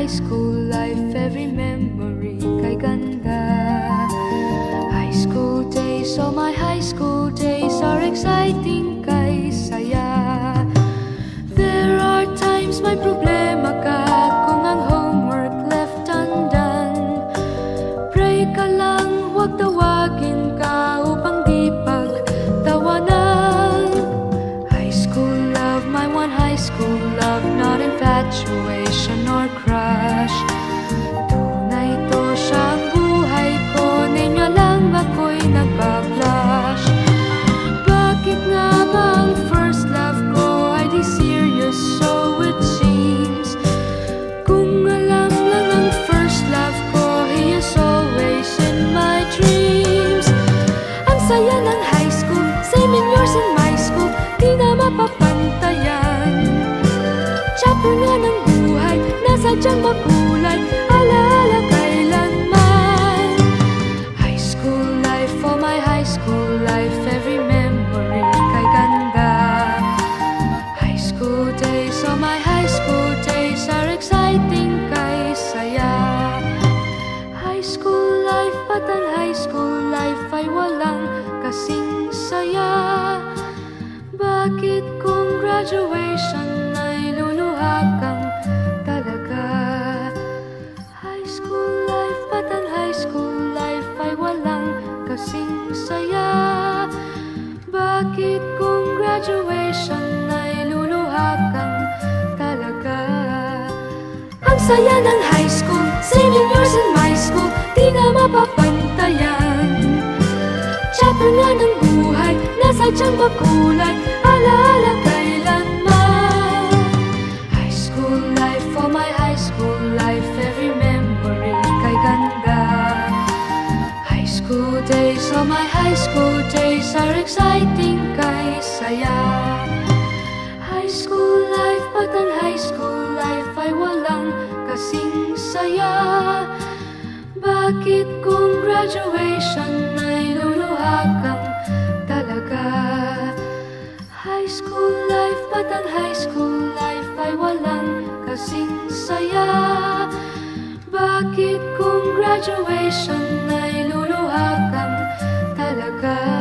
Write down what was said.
school life, every memory kay ganda. High school days, oh my high school days are exciting kay saya. There are times may problema ka kung ang homework left undone. Pray ka lang, huwag tawagin ka upang di pagtawanan. High school love, my one high school love, not infatuation or crush. Tunay to siyang buhay ko, niya lang ako'y nagbablush. Bakit nga ba ang first love ko ay di serious, so it seems? Kung alam lang ang first love ko, he is always in my dreams. Ang saya ng high school, same in yours in my school, di na mapapantayan. Chapter nga ng buhay, nasadyang makulay, alaala kailanman. High school life, oh my high school life, every memory kay ganda. High school days, oh my high school days are exciting kay saya. High school life, but ang high school life ay walang kasing saya. Bakit kung graduation ay luluha kang talaga? High school life, but ang high school life ay walang kasing saya. Bakit kung graduation ay luluha kang talaga? Ang saya ng high school, same in yours in my school, di na mapapantayan. Chapter nga ng buhay, nasadyang makulay, alaala kailanman. High school life, oh my high school life, every memory kay ganda. High school days, oh my high school days are exciting kay saya. High school life, but ang high school life ay walang kasing saya. Bakit kung graduation ay luluha kang talaga? High school life, but ang high school life ay walang kasing saya. Bakit kung graduation ay luluha kang talaga?